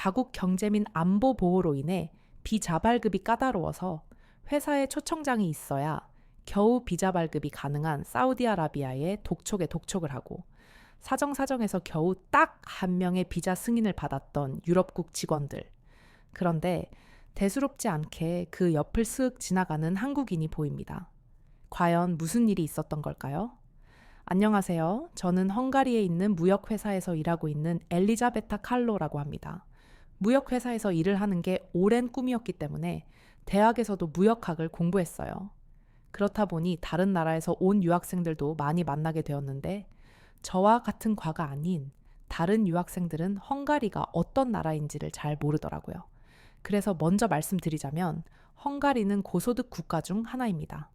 자국 경제 민 안보 보호로 인해 비자 발급이 까다로워서 회사에 초청장이 있어야 겨우 비자 발급이 가능한 사우디아라비아에 독촉에 독촉을 하고 사정사정해서 겨우 딱 한 명의 비자 승인을 받았던 유럽국 직원들. 그런데 대수롭지 않게 그 옆을 쓱 지나가는 한국인이 보입니다. 과연 무슨 일이 있었던 걸까요? 안녕하세요. 저는 헝가리에 있는 무역회사에서 일하고 있는 엘리자베타 칼로라고 합니다. 무역회사에서 일을 하는 게 오랜 꿈이었기 때문에 대학에서도 무역학을 공부했어요. 그렇다 보니 다른 나라에서 온 유학생들도 많이 만나게 되었는데 저와 같은 과가 아닌 다른 유학생들은 헝가리가 어떤 나라인지를 잘 모르더라고요. 그래서 먼저 말씀드리자면 헝가리는 고소득 국가 중 하나입니다.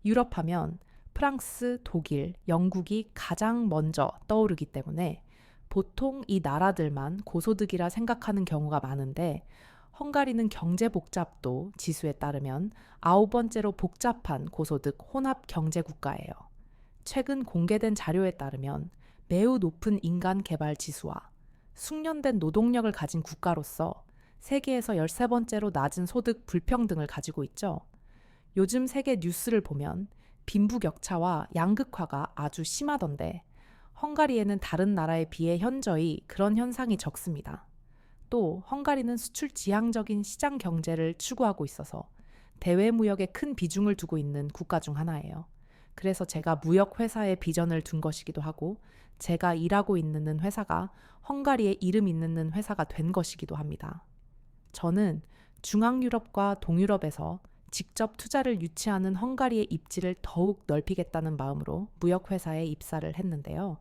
유럽 하면 프랑스, 독일, 영국이 가장 먼저 떠오르기 때문에 보통 이 나라들만 고소득이라 생각하는 경우가 많은데 헝가리는 경제 복잡도 지수에 따르면 9번째로 복잡한 고소득 혼합 경제 국가예요. 최근 공개된 자료에 따르면 매우 높은 인간 개발 지수와 숙련된 노동력을 가진 국가로서 세계에서 13번째로 낮은 소득 불평등을 가지고 있죠. 요즘 세계 뉴스를 보면 빈부격차와 양극화가 아주 심하던데 헝가리에는 다른 나라에 비해 현저히 그런 현상이 적습니다. 또 헝가리는 수출 지향적인 시장 경제를 추구하고 있어서 대외 무역에 큰 비중을 두고 있는 국가 중 하나예요. 그래서 제가 무역 회사에 비전을 둔 것이기도 하고 제가 일하고 있는 회사가 헝가리에 이름 있는 회사가 된 것이기도 합니다. 저는 중앙유럽과 동유럽에서 직접 투자를 유치하는 헝가리의 입지를 더욱 넓히겠다는 마음으로 무역회사에 입사를 했는데요.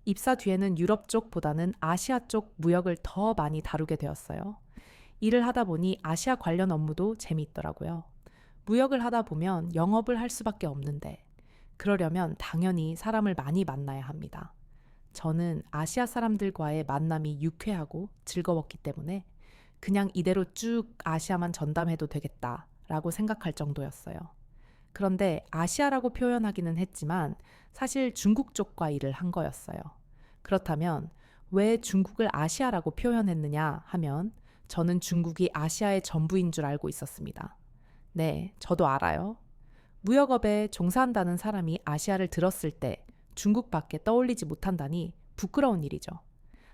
입사 뒤에는 유럽 쪽보다는 아시아 쪽 무역을 더 많이 다루게 되었어요. 일을 하다 보니 아시아 관련 업무도 재미있더라고요. 무역을 하다 보면 영업을 할 수밖에 없는데 그러려면 당연히 사람을 많이 만나야 합니다. 저는 아시아 사람들과의 만남이 유쾌하고 즐거웠기 때문에 그냥 이대로 쭉 아시아만 전담해도 되겠다라고 생각할 정도였어요. 그런데 아시아라고 표현하기는 했지만 사실 중국 쪽과 일을 한 거였어요. 그렇다면 왜 중국을 아시아라고 표현했느냐 하면 저는 중국이 아시아의 전부인 줄 알고 있었습니다. 네, 저도 알아요. 무역업에 종사한다는 사람이 아시아를 들었을 때 중국밖에 떠올리지 못한다니 부끄러운 일이죠.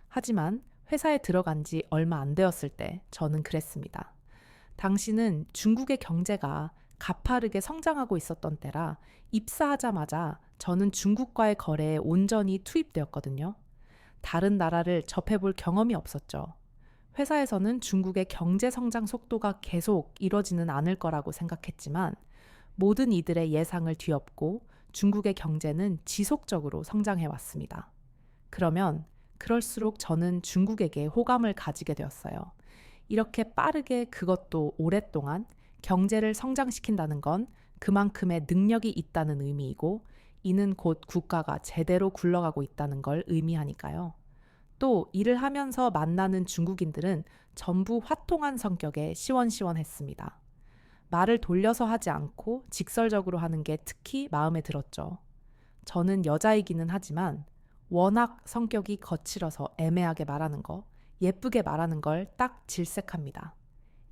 하지만 회사에 들어간 지 얼마 안 되었을 때 저는 그랬습니다. 당시는 중국의 경제가 가파르게 성장하고 있었던 때라 입사하자마자 저는 중국과의 거래에 온전히 투입되었거든요. 다른 나라를 접해볼 경험이 없었죠. 회사에서는 중국의 경제 성장 속도가 계속 이뤄지는 않을 거라고 생각했지만 모든 이들의 예상을 뒤엎고 중국의 경제는 지속적으로 성장해 왔습니다. 그러면 그럴수록 저는 중국에게 호감을 가지게 되었어요. 이렇게 빠르게 그것도 오랫동안 경제를 성장시킨다는 건 그만큼의 능력이 있다는 의미이고 이는 곧 국가가 제대로 굴러가고 있다는 걸 의미하니까요. 또 일을 하면서 만나는 중국인들은 전부 화통한 성격에 시원시원했습니다. 말을 돌려서 하지 않고 직설적으로 하는 게 특히 마음에 들었죠. 저는 여자이기는 하지만 워낙 성격이 거칠어서 애매하게 말하는 거, 예쁘게 말하는 걸 딱 질색합니다.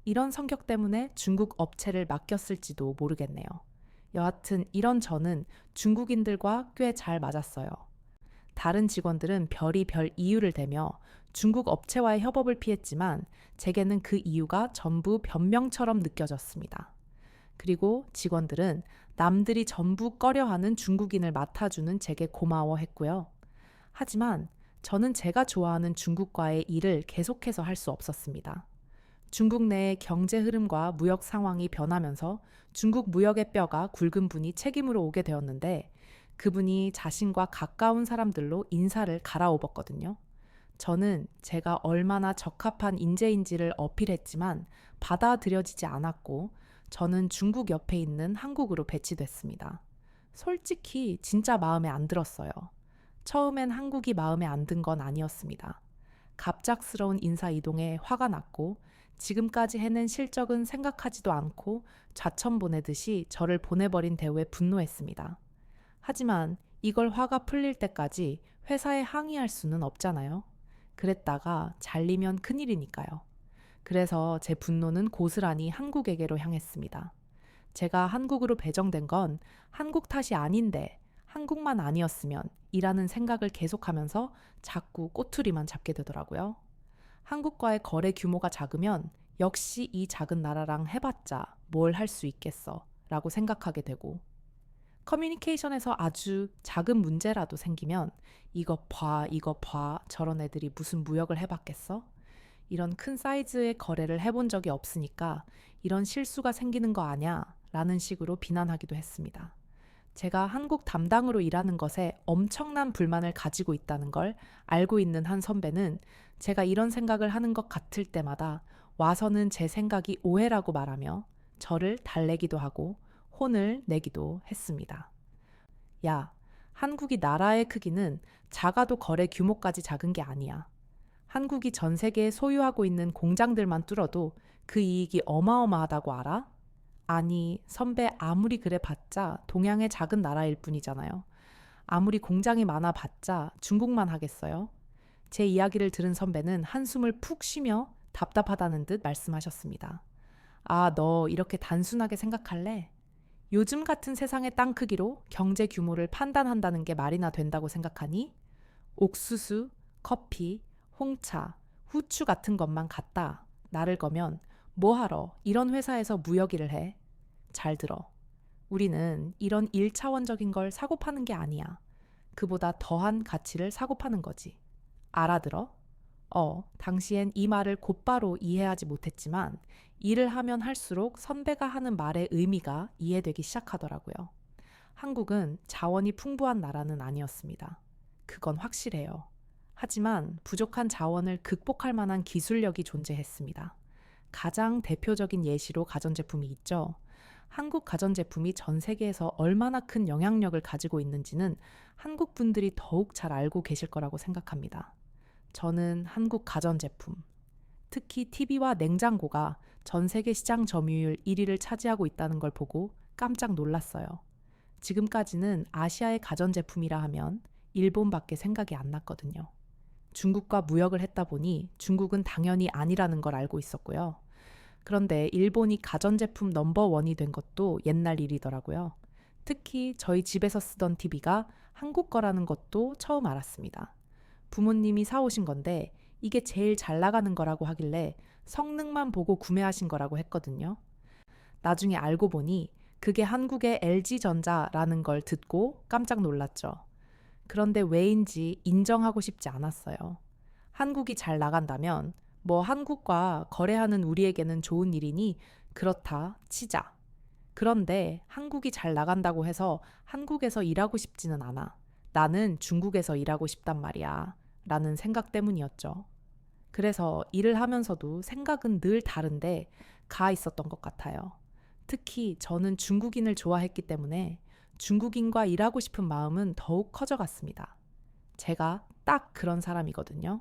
이런 성격 때문에 중국 업체를 맡겼을지도 모르겠네요. 여하튼 이런 저는 중국인들과 꽤 잘 맞았어요. 다른 직원들은 별이 별 이유를 대며 중국 업체와의 협업을 피했지만 제게는 그 이유가 전부 변명처럼 느껴졌습니다. 그리고 직원들은 남들이 전부 꺼려하는 중국인을 맡아주는 제게 고마워했고요. 하지만 저는 제가 좋아하는 중국과의 일을 계속해서 할 수 없었습니다. 중국 내의 경제 흐름과 무역 상황이 변하면서 중국 무역의 뼈가 굵은 분이 책임으로 오게 되었는데 그분이 자신과 가까운 사람들로 인사를 갈아엎었거든요. 저는 제가 얼마나 적합한 인재인지를 어필했지만 받아들여지지 않았고 저는 중국 옆에 있는 한국으로 배치됐습니다. 솔직히 진짜 마음에 안 들었어요. 처음엔 한국이 마음에 안 든 건 아니었습니다. 갑작스러운 인사 이동에 화가 났고 지금까지 해낸 실적은 생각하지도 않고 좌천 보내듯이 저를 보내버린 대우에 분노했습니다. 하지만 이걸 화가 풀릴 때까지 회사에 항의할 수는 없잖아요. 그랬다가 잘리면 큰일이니까요. 그래서 제 분노는 고스란히 한국에게로 향했습니다. 제가 한국으로 배정된 건 한국 탓이 아닌데 한국만 아니었으면 이라는 생각을 계속하면서 자꾸 꼬투리만 잡게 되더라고요. 한국과의 거래 규모가 작으면 역시 이 작은 나라랑 해봤자 뭘 할 수 있겠어 라고 생각하게 되고, 커뮤니케이션에서 아주 작은 문제라도 생기면 이거 봐, 저런 애들이 무슨 무역을 해봤겠어? 이런 큰 사이즈의 거래를 해본 적이 없으니까 이런 실수가 생기는 거 아냐? 라는 식으로 비난하기도 했습니다. 제가 한국 담당으로 일하는 것에 엄청난 불만을 가지고 있다는 걸 알고 있는 한 선배는 제가 이런 생각을 하는 것 같을 때마다 와서는 제 생각이 오해라고 말하며 저를 달래기도 하고 혼을 내기도 했습니다. 야, 한국이 나라의 크기는 작아도 거래 규모까지 작은 게 아니야. 한국이 전 세계에 소유하고 있는 공장들만 뚫어도 그 이익이 어마어마하다고 알아? 아니, 선배 아무리 그래 봤자 동양의 작은 나라일 뿐이잖아요. 아무리 공장이 많아 봤자 중국만 하겠어요? 제 이야기를 들은 선배는 한숨을 푹 쉬며 답답하다는 듯 말씀하셨습니다. 아, 너 이렇게 단순하게 생각할래? 요즘 같은 세상의 땅 크기로 경제 규모를 판단한다는 게 말이나 된다고 생각하니? 옥수수, 커피, 홍차, 후추 같은 것만 갖다 나를 거면 뭐하러 이런 회사에서 무역일을 해? 잘 들어. 우리는 이런 1차원적인 걸 사고 파는 게 아니야. 그보다 더한 가치를 사고 파는 거지. 알아들어? 당시엔 이 말을 곧바로 이해하지 못했지만 일을 하면 할수록 선배가 하는 말의 의미가 이해되기 시작하더라고요. 한국은 자원이 풍부한 나라는 아니었습니다. 그건 확실해요. 하지만 부족한 자원을 극복할 만한 기술력이 존재했습니다. 가장 대표적인 예시로 가전제품이 있죠. 한국 가전제품이 전 세계에서 얼마나 큰 영향력을 가지고 있는지는 한국 분들이 더욱 잘 알고 계실 거라고 생각합니다. 저는 한국 가전제품, 특히 TV와 냉장고가 전 세계 시장 점유율 1위를 차지하고 있다는 걸 보고 깜짝 놀랐어요. 지금까지는 아시아의 가전제품이라 하면 일본밖에 생각이 안 났거든요. 중국과 무역을 했다 보니 중국은 당연히 아니라는 걸 알고 있었고요. 그런데 일본이 가전제품 넘버원이 된 것도 옛날 일이더라고요. 특히 저희 집에서 쓰던 TV가 한국 거라는 것도 처음 알았습니다. 부모님이 사오신 건데 이게 제일 잘 나가는 거라고 하길래 성능만 보고 구매하신 거라고 했거든요. 나중에 알고 보니 그게 한국의 LG전자라는 걸 듣고 깜짝 놀랐죠. 그런데 왜인지 인정하고 싶지 않았어요. 한국이 잘 나간다면 뭐 한국과 거래하는 우리에게는 좋은 일이니 그렇다 치자. 그런데 한국이 잘 나간다고 해서 한국에서 일하고 싶지는 않아. 나는 중국에서 일하고 싶단 말이야. 라는 생각 때문이었죠. 그래서 일을 하면서도 생각은 늘 다른데 가 있었던 것 같아요. 특히 저는 중국인을 좋아했기 때문에 중국인과 일하고 싶은 마음은 더욱 커져갔습니다. 제가 딱 그런 사람이거든요.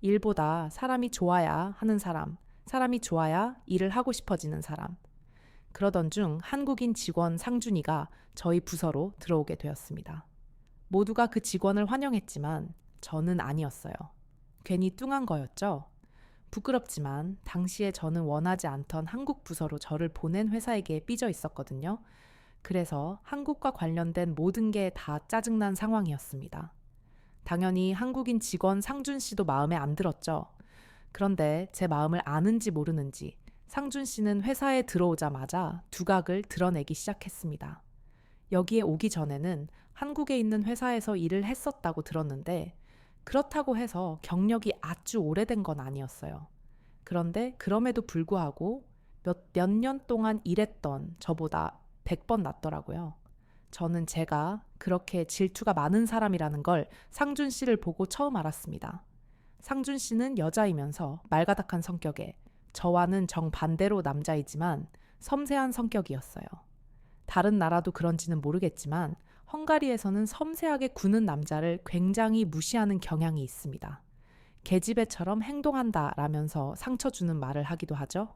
일보다 사람이 좋아야 하는 사람, 사람이 좋아야 일을 하고 싶어지는 사람. 그러던 중 한국인 직원 상준이가 저희 부서로 들어오게 되었습니다. 모두가 그 직원을 환영했지만 저는 아니었어요. 괜히 뚱한 거였죠. 부끄럽지만 당시에 저는 원하지 않던 한국 부서로 저를 보낸 회사에게 삐져 있었거든요. 그래서 한국과 관련된 모든 게 다 짜증난 상황이었습니다. 당연히 한국인 직원 상준 씨도 마음에 안 들었죠. 그런데 제 마음을 아는지 모르는지 상준 씨는 회사에 들어오자마자 두각을 드러내기 시작했습니다. 여기에 오기 전에는 한국에 있는 회사에서 일을 했었다고 들었는데 그렇다고 해서 경력이 아주 오래된 건 아니었어요. 그런데 그럼에도 불구하고 몇 년 동안 일했던 저보다 100번 낫더라고요. 저는 제가 그렇게 질투가 많은 사람이라는 걸 상준 씨를 보고 처음 알았습니다. 상준 씨는 여자이면서 말가닥한 성격에 저와는 정반대로 남자이지만 섬세한 성격이었어요. 다른 나라도 그런지는 모르겠지만 헝가리에서는 섬세하게 구는 남자를 굉장히 무시하는 경향이 있습니다. 계집애처럼 행동한다라면서 상처 주는 말을 하기도 하죠.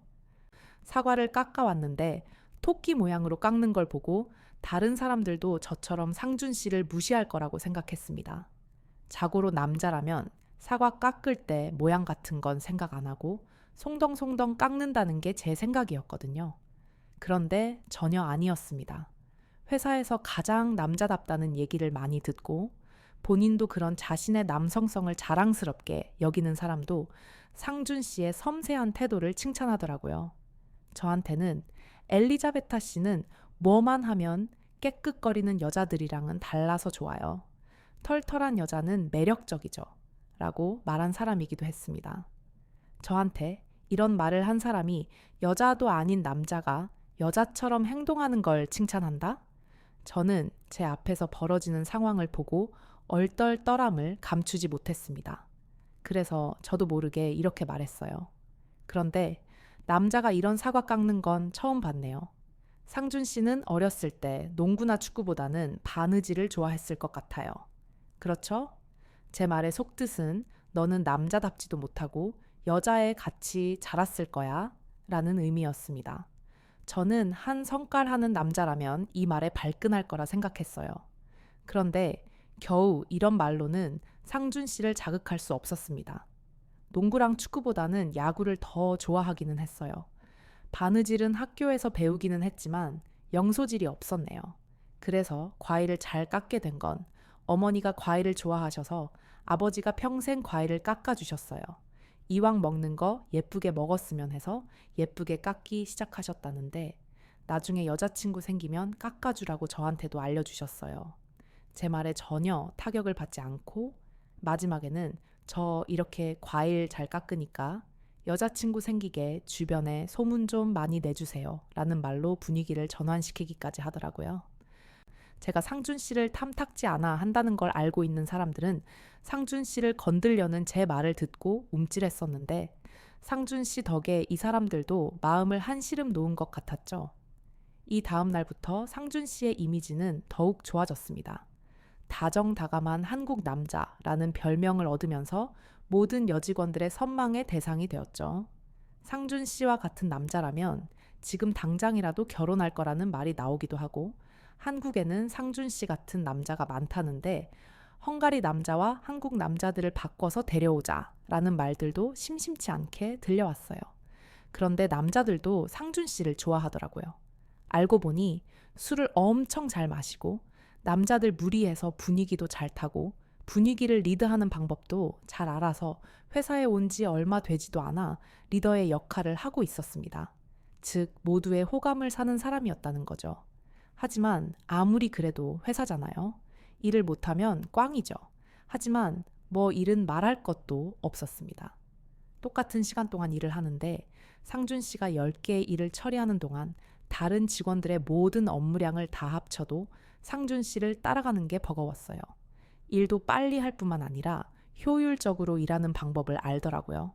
사과를 깎아왔는데 토끼 모양으로 깎는 걸 보고 다른 사람들도 저처럼 상준 씨를 무시할 거라고 생각했습니다. 자고로 남자라면 사과 깎을 때 모양 같은 건 생각 안 하고 송덩송덩 깎는다는 게 제 생각이었거든요. 그런데 전혀 아니었습니다. 회사에서 가장 남자답다는 얘기를 많이 듣고 본인도 그런 자신의 남성성을 자랑스럽게 여기는 사람도 상준 씨의 섬세한 태도를 칭찬하더라고요. 저한테는 엘리자베타 씨는 뭐만 하면 깨끗거리는 여자들이랑은 달라서 좋아요. 털털한 여자는 매력적이죠. 라고 말한 사람이기도 했습니다. 저한테 이런 말을 한 사람이 여자도 아닌 남자가 여자처럼 행동하는 걸 칭찬한다? 저는 제 앞에서 벌어지는 상황을 보고 얼떨떨함을 감추지 못했습니다. 그래서 저도 모르게 이렇게 말했어요. 그런데 남자가 이런 사과 깎는 건 처음 봤네요. 상준 씨는 어렸을 때 농구나 축구보다는 바느질을 좋아했을 것 같아요. 그렇죠? 제 말의 속뜻은 너는 남자답지도 못하고 여자애 같이 자랐을 거야 라는 의미였습니다. 저는 한 성깔하는 남자라면 이 말에 발끈할 거라 생각했어요. 그런데 겨우 이런 말로는 상준 씨를 자극할 수 없었습니다. 농구랑 축구보다는 야구를 더 좋아하기는 했어요. 바느질은 학교에서 배우기는 했지만 영소질이 없었네요. 그래서 과일을 잘 깎게 된 건 어머니가 과일을 좋아하셔서 아버지가 평생 과일을 깎아주셨어요. 이왕 먹는 거 예쁘게 먹었으면 해서 예쁘게 깎기 시작하셨다는데 나중에 여자친구 생기면 깎아주라고 저한테도 알려주셨어요. 제 말에 전혀 타격을 받지 않고 마지막에는 저 이렇게 과일 잘 깎으니까 여자친구 생기게 주변에 소문 좀 많이 내주세요 라는 말로 분위기를 전환시키기까지 하더라고요. 제가 상준 씨를 탐탁지 않아 한다는 걸 알고 있는 사람들은 상준 씨를 건들려는 제 말을 듣고 움찔했었는데 상준 씨 덕에 이 사람들도 마음을 한시름 놓은 것 같았죠. 이 다음 날부터 상준 씨의 이미지는 더욱 좋아졌습니다. 다정다감한 한국 남자라는 별명을 얻으면서 모든 여직원들의 선망의 대상이 되었죠. 상준 씨와 같은 남자라면 지금 당장이라도 결혼할 거라는 말이 나오기도 하고 한국에는 상준 씨 같은 남자가 많다는데 헝가리 남자와 한국 남자들을 바꿔서 데려오자라는 말들도 심심치 않게 들려왔어요. 그런데 남자들도 상준 씨를 좋아하더라고요. 알고 보니 술을 엄청 잘 마시고 남자들 무리해서 분위기도 잘 타고 분위기를 리드하는 방법도 잘 알아서 회사에 온 지 얼마 되지도 않아 리더의 역할을 하고 있었습니다. 즉 모두의 호감을 사는 사람이었다는 거죠. 하지만 아무리 그래도 회사잖아요. 일을 못하면 꽝이죠. 하지만 뭐 일은 말할 것도 없었습니다. 똑같은 시간 동안 일을 하는데 상준 씨가 10개의 일을 처리하는 동안 다른 직원들의 모든 업무량을 다 합쳐도 상준 씨를 따라가는 게 버거웠어요. 일도 빨리 할 뿐만 아니라 효율적으로 일하는 방법을 알더라고요.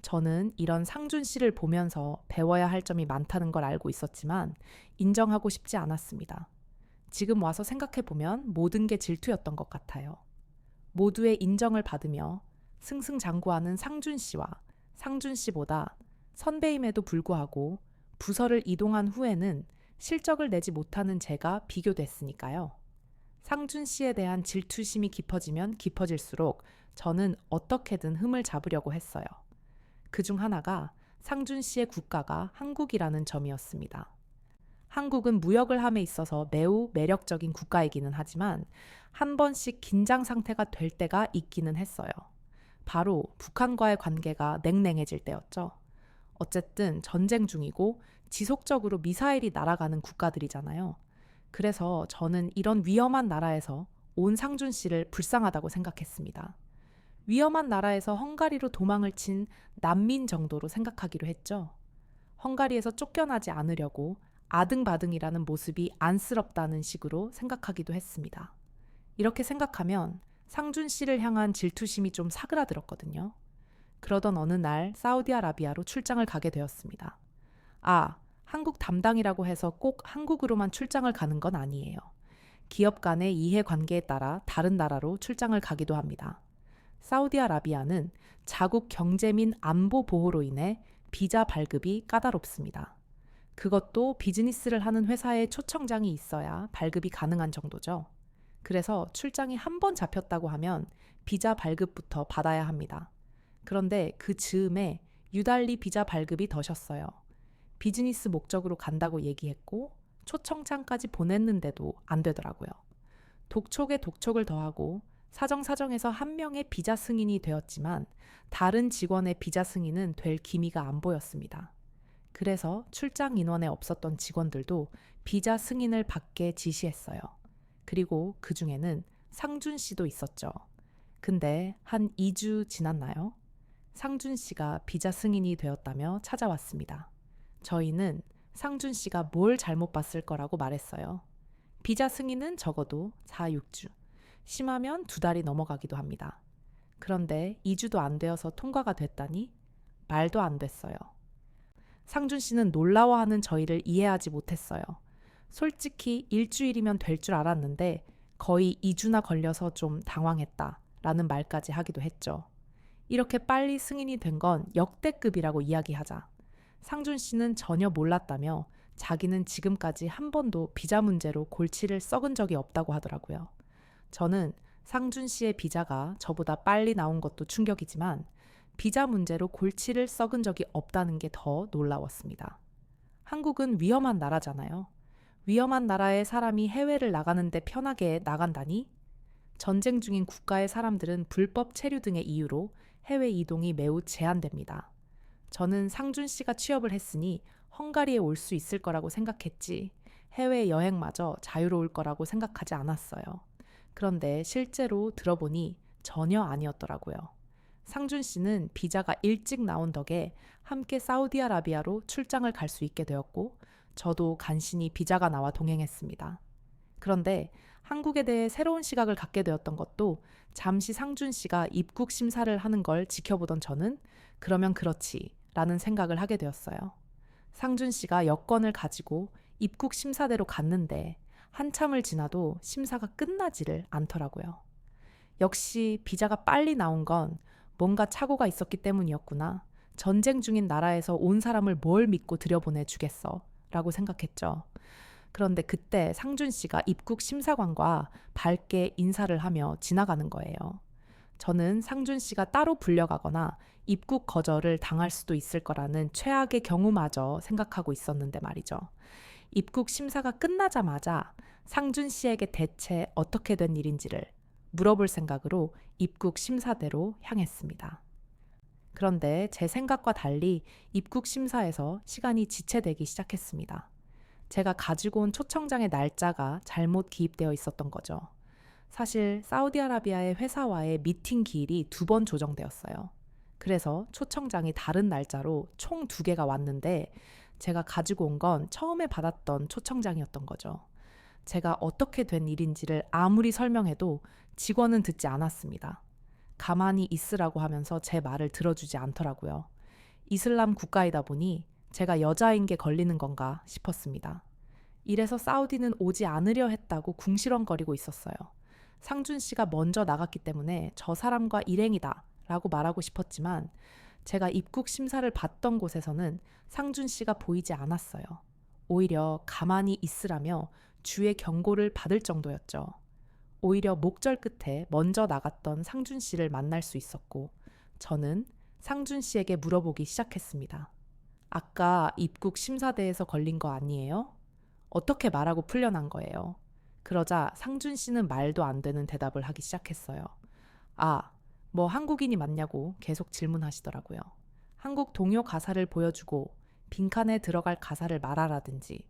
저는 이런 상준 씨를 보면서 배워야 할 점이 많다는 걸 알고 있었지만 인정하고 싶지 않았습니다. 지금 와서 생각해보면 모든 게 질투였던 것 같아요. 모두의 인정을 받으며 승승장구하는 상준 씨와 상준 씨보다 선배임에도 불구하고 부서를 이동한 후에는 실적을 내지 못하는 제가 비교됐으니까요. 상준 씨에 대한 질투심이 깊어지면 깊어질수록 저는 어떻게든 흠을 잡으려고 했어요. 그중 하나가 상준 씨의 국가가 한국이라는 점이었습니다. 한국은 무역을 함에 있어서 매우 매력적인 국가이기는 하지만 한 번씩 긴장 상태가 될 때가 있기는 했어요. 바로 북한과의 관계가 냉랭해질 때였죠. 어쨌든 전쟁 중이고 지속적으로 미사일이 날아가는 국가들이잖아요. 그래서 저는 이런 위험한 나라에서 온 상준 씨를 불쌍하다고 생각했습니다. 위험한 나라에서 헝가리로 도망을 친 난민 정도로 생각하기로 했죠. 헝가리에서 쫓겨나지 않으려고 아등바등이라는 모습이 안쓰럽다는 식으로 생각하기도 했습니다. 이렇게 생각하면 상준 씨를 향한 질투심이 좀 사그라들었거든요. 그러던 어느 날 사우디아라비아로 출장을 가게 되었습니다. 한국 담당이라고 해서 꼭 한국으로만 출장을 가는 건 아니에요. 기업 간의 이해관계에 따라 다른 나라로 출장을 가기도 합니다. 사우디아라비아는 자국 경제 민 안보 보호로 인해 비자 발급이 까다롭습니다. 그것도 비즈니스를 하는 회사에 초청장이 있어야 발급이 가능한 정도죠. 그래서 출장이 한 번 잡혔다고 하면 비자 발급부터 받아야 합니다. 그런데 그 즈음에 유달리 비자 발급이 더셨어요. 비즈니스 목적으로 간다고 얘기했고 초청장까지 보냈는데도 안 되더라고요. 독촉에 독촉을 더하고 사정사정해서 한 명의 비자 승인이 되었지만 다른 직원의 비자 승인은 될 기미가 안 보였습니다. 그래서 출장 인원에 없었던 직원들도 비자 승인을 받게 지시했어요. 그리고 그 중에는 상준 씨도 있었죠. 근데 한 2주 지났나요? 상준 씨가 비자 승인이 되었다며 찾아왔습니다. 저희는 상준 씨가 뭘 잘못 봤을 거라고 말했어요. 비자 승인은 적어도 4, 6주, 심하면 2달이 넘어가기도 합니다. 그런데 2주도 안 되어서 통과가 됐다니 말도 안 됐어요. 상준 씨는 놀라워하는 저희를 이해하지 못했어요. 솔직히 일주일이면 될 줄 알았는데 거의 2주나 걸려서 좀 당황했다 라는 말까지 하기도 했죠. 이렇게 빨리 승인이 된 건 역대급이라고 이야기하자. 상준 씨는 전혀 몰랐다며 자기는 지금까지 한 번도 비자 문제로 골치를 썩은 적이 없다고 하더라고요. 저는 상준 씨의 비자가 저보다 빨리 나온 것도 충격이지만 비자 문제로 골치를 썩은 적이 없다는 게 더 놀라웠습니다. 한국은 위험한 나라잖아요. 위험한 나라의 사람이 해외를 나가는데 편하게 나간다니? 전쟁 중인 국가의 사람들은 불법 체류 등의 이유로 해외 이동이 매우 제한됩니다. 저는 상준 씨가 취업을 했으니 헝가리에 올 수 있을 거라고 생각했지 해외 여행마저 자유로울 거라고 생각하지 않았어요. 그런데 실제로 들어보니 전혀 아니었더라고요. 상준 씨는 비자가 일찍 나온 덕에 함께 사우디아라비아로 출장을 갈 수 있게 되었고 저도 간신히 비자가 나와 동행했습니다. 그런데 한국에 대해 새로운 시각을 갖게 되었던 것도 잠시 상준 씨가 입국 심사를 하는 걸 지켜보던 저는 그러면 그렇지 라는 생각을 하게 되었어요. 상준 씨가 여권을 가지고 입국 심사대로 갔는데 한참을 지나도 심사가 끝나지를 않더라고요. 역시 비자가 빨리 나온 건 뭔가 착오가 있었기 때문이었구나. 전쟁 중인 나라에서 온 사람을 뭘 믿고 들여보내 주겠어 라고 생각했죠. 그런데 그때 상준 씨가 입국 심사관과 밝게 인사를 하며 지나가는 거예요. 저는 상준 씨가 따로 불려가거나 입국 거절을 당할 수도 있을 거라는 최악의 경우마저 생각하고 있었는데 말이죠. 입국 심사가 끝나자마자 상준 씨에게 대체 어떻게 된 일인지를 물어볼 생각으로 입국 심사대로 향했습니다. 그런데 제 생각과 달리 입국 심사에서 시간이 지체되기 시작했습니다. 제가 가지고 온 초청장의 날짜가 잘못 기입되어 있었던 거죠. 사실 사우디아라비아의 회사와의 미팅 기일이 2번 조정되었어요. 그래서 초청장이 다른 날짜로 총 2개가 왔는데 제가 가지고 온 건 처음에 받았던 초청장이었던 거죠. 제가 어떻게 된 일인지를 아무리 설명해도 직원은 듣지 않았습니다. 가만히 있으라고 하면서 제 말을 들어주지 않더라고요. 이슬람 국가이다 보니 제가 여자인 게 걸리는 건가 싶었습니다. 이래서 사우디는 오지 않으려 했다고 궁시렁거리고 있었어요. 상준 씨가 먼저 나갔기 때문에 저 사람과 일행이다 라고 말하고 싶었지만 제가 입국 심사를 받던 곳에서는 상준 씨가 보이지 않았어요. 오히려 가만히 있으라며 주의 경고를 받을 정도였죠. 오히려 목절 끝에 먼저 나갔던 상준 씨를 만날 수 있었고 저는 상준 씨에게 물어보기 시작했습니다. 아까 입국 심사대에서 걸린 거 아니에요? 어떻게 말하고 풀려난 거예요? 그러자 상준 씨는 말도 안 되는 대답을 하기 시작했어요. 아, 뭐 한국인이 맞냐고 계속 질문하시더라고요. 한국 동요 가사를 보여주고 빈칸에 들어갈 가사를 말하라든지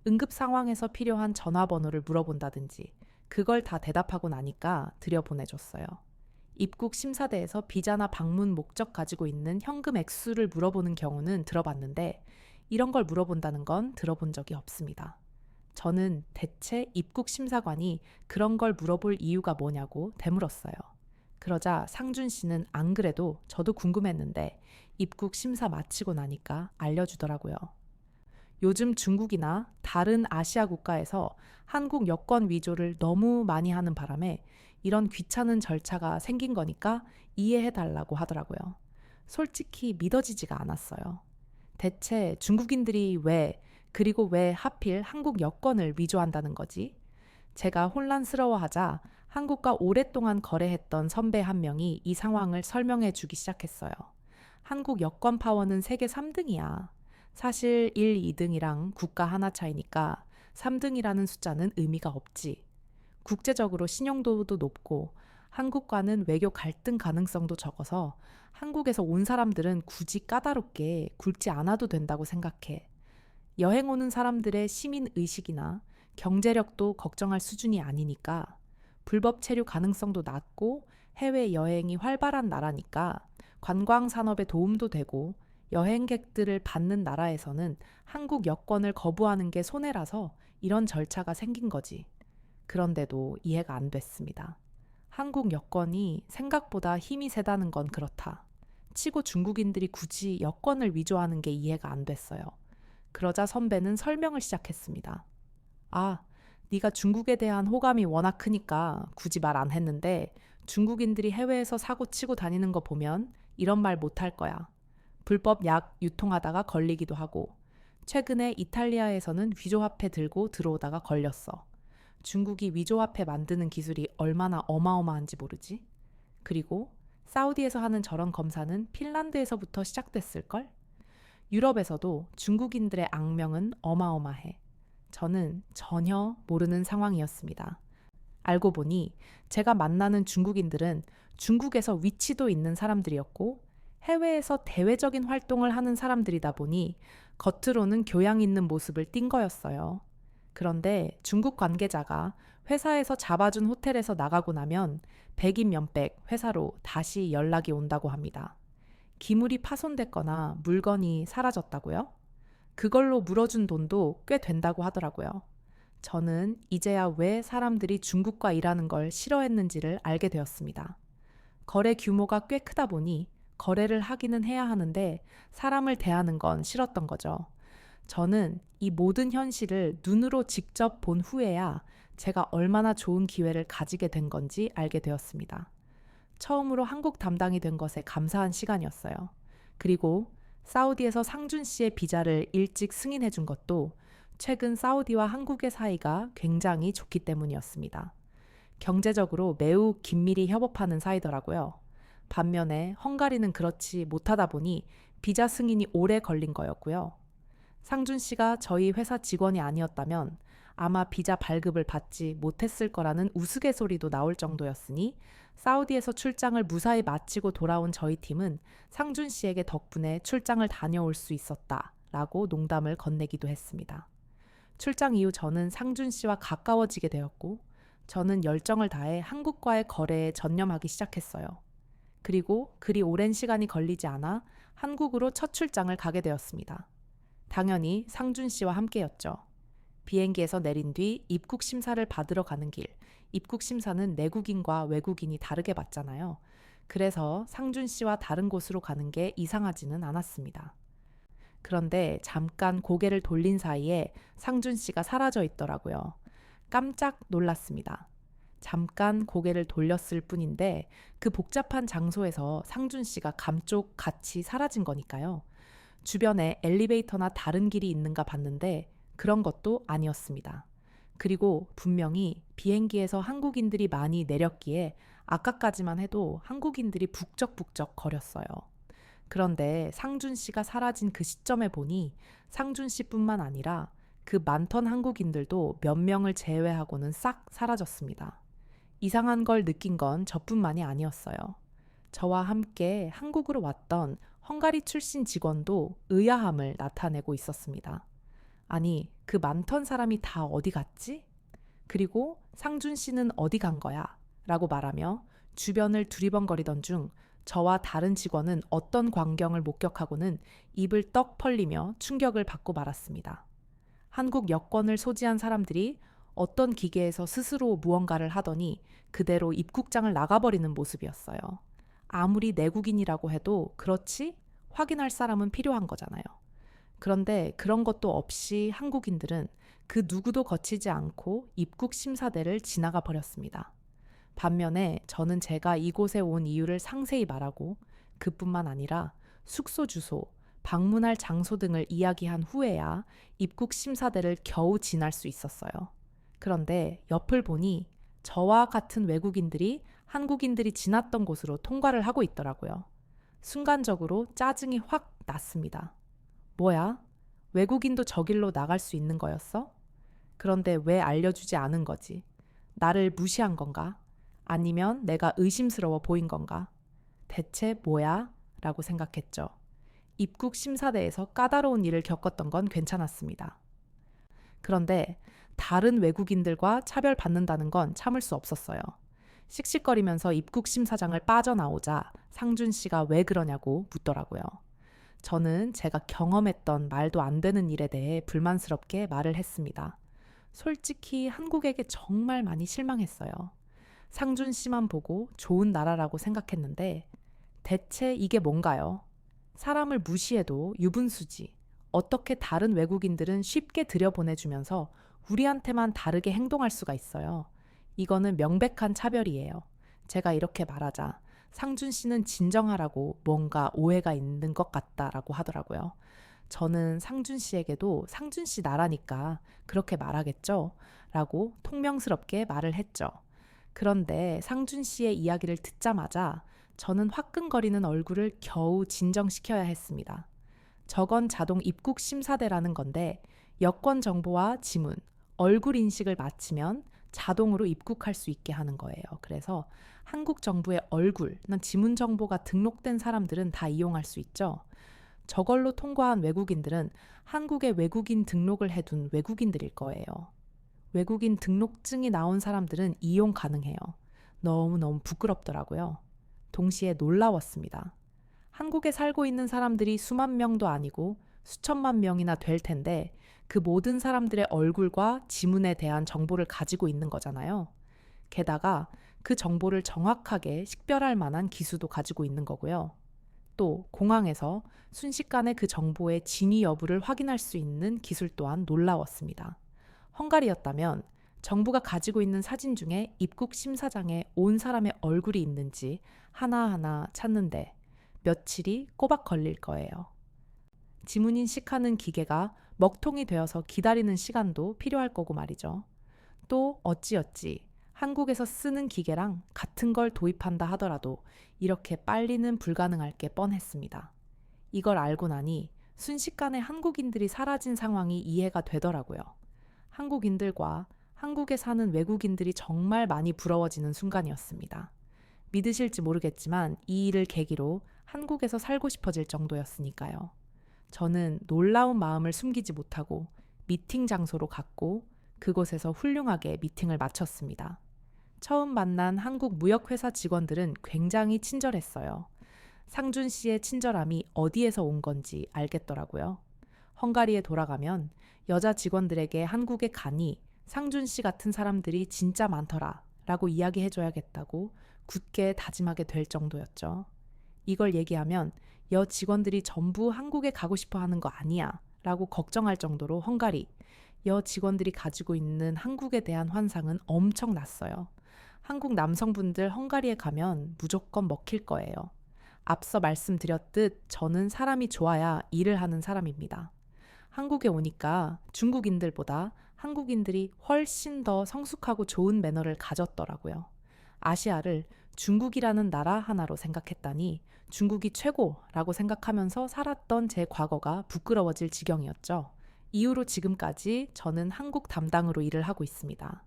응급 상황에서 필요한 전화번호를 물어본다든지 그걸 다 대답하고 나니까 들여보내줬어요. 입국 심사대에서 비자나 방문 목적 가지고 있는 현금 액수를 물어보는 경우는 들어봤는데 이런 걸 물어본다는 건 들어본 적이 없습니다. 저는 대체 입국 심사관이 그런 걸 물어볼 이유가 뭐냐고 되물었어요. 그러자 상준 씨는 안 그래도 저도 궁금했는데 입국 심사 마치고 나니까 알려주더라고요. 요즘 중국이나 다른 아시아 국가에서 한국 여권 위조를 너무 많이 하는 바람에 이런 귀찮은 절차가 생긴 거니까 이해해달라고 하더라고요. 솔직히 믿어지지가 않았어요. 대체 중국인들이 왜, 그리고 왜 하필 한국 여권을 위조한다는 거지? 제가 혼란스러워하자 한국과 오랫동안 거래했던 선배 한 명이 이 상황을 설명해 주기 시작했어요. 한국 여권 파워는 세계 3등이야. 사실 1, 2등이랑 국가 하나 차이니까 3등이라는 숫자는 의미가 없지. 국제적으로 신용도도 높고 한국과는 외교 갈등 가능성도 적어서 한국에서 온 사람들은 굳이 까다롭게 굴지 않아도 된다고 생각해. 여행 오는 사람들의 시민 의식이나 경제력도 걱정할 수준이 아니니까 불법 체류 가능성도 낮고 해외 여행이 활발한 나라니까 관광 산업에 도움도 되고 여행객들을 받는 나라에서는 한국 여권을 거부하는 게 손해라서 이런 절차가 생긴 거지. 그런데도 이해가 안 됐습니다. 한국 여권이 생각보다 힘이 세다는 건 그렇다. 치고 중국인들이 굳이 여권을 위조하는 게 이해가 안 됐어요. 그러자 선배는 설명을 시작했습니다. 아, 네가 중국에 대한 호감이 워낙 크니까 굳이 말 안 했는데 중국인들이 해외에서 사고 치고 다니는 거 보면 이런 말 못 할 거야. 불법 약 유통하다가 걸리기도 하고 최근에 이탈리아에서는 위조화폐 들고 들어오다가 걸렸어. 중국이 위조화폐 만드는 기술이 얼마나 어마어마한지 모르지? 그리고 사우디에서 하는 저런 검사는 핀란드에서부터 시작됐을걸? 유럽에서도 중국인들의 악명은 어마어마해. 저는 전혀 모르는 상황이었습니다. 알고 보니 제가 만나는 중국인들은 중국에서 위치도 있는 사람들이었고 해외에서 대외적인 활동을 하는 사람들이다 보니 겉으로는 교양 있는 모습을 띈 거였어요. 그런데 중국 관계자가 회사에서 잡아준 호텔에서 나가고 나면 백인면백 회사로 다시 연락이 온다고 합니다. 기물이 파손됐거나 물건이 사라졌다고요? 그걸로 물어준 돈도 꽤 된다고 하더라고요. 저는 이제야 왜 사람들이 중국과 일하는 걸 싫어했는지를 알게 되었습니다. 거래 규모가 꽤 크다 보니 거래를 하기는 해야 하는데 사람을 대하는 건 싫었던 거죠. 저는 이 모든 현실을 눈으로 직접 본 후에야 제가 얼마나 좋은 기회를 가지게 된 건지 알게 되었습니다. 처음으로 한국 담당이 된 것에 감사한 시간이었어요. 그리고 사우디에서 상준 씨의 비자를 일찍 승인해 준 것도 최근 사우디와 한국의 사이가 굉장히 좋기 때문이었습니다. 경제적으로 매우 긴밀히 협업하는 사이더라고요. 반면에 헝가리는 그렇지 못하다 보니 비자 승인이 오래 걸린 거였고요. 상준 씨가 저희 회사 직원이 아니었다면 아마 비자 발급을 받지 못했을 거라는 우스갯소리도 나올 정도였으니 사우디에서 출장을 무사히 마치고 돌아온 저희 팀은 상준 씨에게 덕분에 출장을 다녀올 수 있었다라고 농담을 건네기도 했습니다. 출장 이후 저는 상준 씨와 가까워지게 되었고 저는 열정을 다해 한국과의 거래에 전념하기 시작했어요. 그리고 그리 오랜 시간이 걸리지 않아 한국으로 첫 출장을 가게 되었습니다. 당연히 상준 씨와 함께였죠. 비행기에서 내린 뒤 입국 심사를 받으러 가는 길. 입국 심사는 내국인과 외국인이 다르게 받잖아요. 그래서 상준 씨와 다른 곳으로 가는 게 이상하지는 않았습니다. 그런데 잠깐 고개를 돌린 사이에 상준 씨가 사라져 있더라고요. 깜짝 놀랐습니다. 잠깐 고개를 돌렸을 뿐인데 그 복잡한 장소에서 상준 씨가 감쪽같이 사라진 거니까요. 주변에 엘리베이터나 다른 길이 있는가 봤는데 그런 것도 아니었습니다. 그리고 분명히 비행기에서 한국인들이 많이 내렸기에 아까까지만 해도 한국인들이 북적북적 거렸어요. 그런데 상준 씨가 사라진 그 시점에 보니 상준 씨뿐만 아니라 그 많던 한국인들도 몇 명을 제외하고는 싹 사라졌습니다. 이상한 걸 느낀 건 저뿐만이 아니었어요. 저와 함께 한국으로 왔던 헝가리 출신 직원도 의아함을 나타내고 있었습니다. 아니, 그 많던 사람이 다 어디 갔지? 그리고 상준 씨는 어디 간 거야? 라고 말하며 주변을 두리번거리던 중 저와 다른 직원은 어떤 광경을 목격하고는 입을 떡 벌리며 충격을 받고 말았습니다. 한국 여권을 소지한 사람들이 어떤 기계에서 스스로 무언가를 하더니 그대로 입국장을 나가버리는 모습이었어요. 아무리 내국인이라고 해도 그렇지? 확인할 사람은 필요한 거잖아요. 그런데 그런 것도 없이 한국인들은 그 누구도 거치지 않고 입국 심사대를 지나가 버렸습니다. 반면에 저는 제가 이곳에 온 이유를 상세히 말하고 그뿐만 아니라 숙소 주소, 방문할 장소 등을 이야기한 후에야 입국 심사대를 겨우 지날 수 있었어요. 그런데 옆을 보니 저와 같은 외국인들이 한국인들이 지났던 곳으로 통과를 하고 있더라고요. 순간적으로 짜증이 확 났습니다. 뭐야? 외국인도 저 길로 나갈 수 있는 거였어? 그런데 왜 알려주지 않은 거지? 나를 무시한 건가? 아니면 내가 의심스러워 보인 건가? 대체 뭐야? 라고 생각했죠. 입국 심사대에서 까다로운 일을 겪었던 건 괜찮았습니다. 그런데 다른 외국인들과 차별받는다는 건 참을 수 없었어요. 씩씩거리면서 입국 심사장을 빠져나오자 상준 씨가 왜 그러냐고 묻더라고요. 저는 제가 경험했던 말도 안 되는 일에 대해 불만스럽게 말을 했습니다. 솔직히 한국에게 정말 많이 실망했어요. 상준 씨만 보고 좋은 나라라고 생각했는데 대체 이게 뭔가요? 사람을 무시해도 유분수지. 어떻게 다른 외국인들은 쉽게 들여보내주면서 우리한테만 다르게 행동할 수가 있어요. 이거는 명백한 차별이에요. 제가 이렇게 말하자 상준 씨는 진정하라고 뭔가 오해가 있는 것 같다라고 하더라고요. 저는 상준 씨에게도 상준 씨 나라니까 그렇게 말하겠죠? 라고 통명스럽게 말을 했죠. 그런데 상준 씨의 이야기를 듣자마자 저는 화끈거리는 얼굴을 겨우 진정시켜야 했습니다. 저건 자동 입국 심사대라는 건데 여권 정보와 지문, 얼굴 인식을 마치면 자동으로 입국할 수 있게 하는 거예요. 그래서 한국 정부의 얼굴, 지문 정보가 등록된 사람들은 다 이용할 수 있죠. 저걸로 통과한 외국인들은 한국에 외국인 등록을 해둔 외국인들일 거예요. 외국인 등록증이 나온 사람들은 이용 가능해요. 너무너무 부끄럽더라고요. 동시에 놀라웠습니다. 한국에 살고 있는 사람들이 수만 명도 아니고 수천만 명이나 될 텐데 그 모든 사람들의 얼굴과 지문에 대한 정보를 가지고 있는 거잖아요. 게다가 그 정보를 정확하게 식별할 만한 기수도 가지고 있는 거고요. 또 공항에서 순식간에 그 정보의 진위 여부를 확인할 수 있는 기술 또한 놀라웠습니다. 헝가리였다면 정부가 가지고 있는 사진 중에 입국 심사장에 온 사람의 얼굴이 있는지 하나하나 찾는데 며칠이 꼬박 걸릴 거예요. 지문 인식하는 기계가 먹통이 되어서 기다리는 시간도 필요할 거고 말이죠. 또 어찌어찌 한국에서 쓰는 기계랑 같은 걸 도입한다 하더라도 이렇게 빨리는 불가능할 게 뻔했습니다. 이걸 알고 나니 순식간에 한국인들이 사라진 상황이 이해가 되더라고요. 한국인들과 한국에 사는 외국인들이 정말 많이 부러워지는 순간이었습니다. 믿으실지 모르겠지만 이 일을 계기로 한국에서 살고 싶어질 정도였으니까요. 저는 놀라운 마음을 숨기지 못하고 미팅 장소로 갔고 그곳에서 훌륭하게 미팅을 마쳤습니다. 처음 만난 한국 무역회사 직원들은 굉장히 친절했어요. 상준 씨의 친절함이 어디에서 온 건지 알겠더라고요. 헝가리에 돌아가면 여자 직원들에게 한국에 가니 상준 씨 같은 사람들이 진짜 많더라 라고 이야기해줘야겠다고 굳게 다짐하게 될 정도였죠. 이걸 얘기하면 여 직원들이 전부 한국에 가고 싶어 하는 거 아니야 라고 걱정할 정도로 헝가리, 여 직원들이 가지고 있는 한국에 대한 환상은 엄청났어요. 한국 남성분들 헝가리에 가면 무조건 먹힐 거예요. 앞서 말씀드렸듯 저는 사람이 좋아야 일을 하는 사람입니다. 한국에 오니까 중국인들보다 한국인들이 훨씬 더 성숙하고 좋은 매너를 가졌더라고요. 아시아를 중국이라는 나라 하나로 생각했다니 중국이 최고라고 생각하면서 살았던 제 과거가 부끄러워질 지경이었죠. 이후로 지금까지 저는 한국 담당으로 일을 하고 있습니다.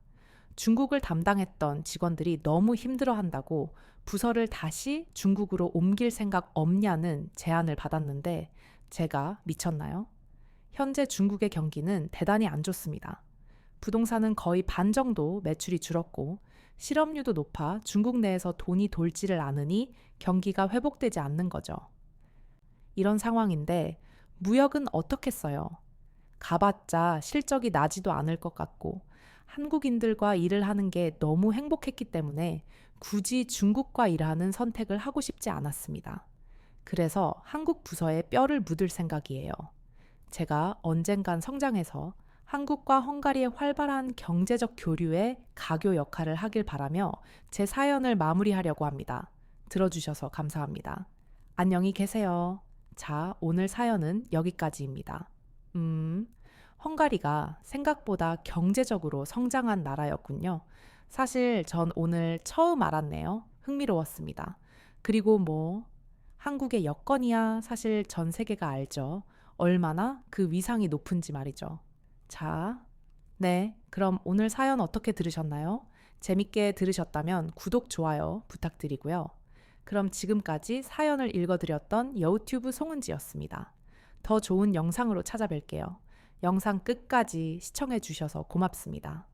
중국을 담당했던 직원들이 너무 힘들어한다고 부서를 다시 중국으로 옮길 생각 없냐는 제안을 받았는데 제가 미쳤나요? 현재 중국의 경기는 대단히 안 좋습니다. 부동산은 거의 반 정도 매출이 줄었고 실업률도 높아 중국 내에서 돈이 돌지를 않으니 경기가 회복되지 않는 거죠. 이런 상황인데 무역은 어떻겠어요? 가봤자 실적이 나지도 않을 것 같고 한국인들과 일을 하는 게 너무 행복했기 때문에 굳이 중국과 일하는 선택을 하고 싶지 않았습니다. 그래서 한국 부서에 뼈를 묻을 생각이에요. 제가 언젠간 성장해서 한국과 헝가리의 활발한 경제적 교류의 가교 역할을 하길 바라며 제 사연을 마무리하려고 합니다. 들어주셔서 감사합니다. 안녕히 계세요. 자, 오늘 사연은 여기까지입니다. 헝가리가 생각보다 경제적으로 성장한 나라였군요. 사실 전 오늘 처음 알았네요. 흥미로웠습니다. 그리고 한국의 여건이야 사실 전 세계가 알죠. 얼마나 그 위상이 높은지 말이죠. 자, 네, 그럼 오늘 사연 어떻게 들으셨나요? 재밌게 들으셨다면 구독, 좋아요 부탁드리고요. 그럼 지금까지 사연을 읽어드렸던 여우튜브 송은지였습니다. 더 좋은 영상으로 찾아뵐게요. 영상 끝까지 시청해 주셔서 고맙습니다.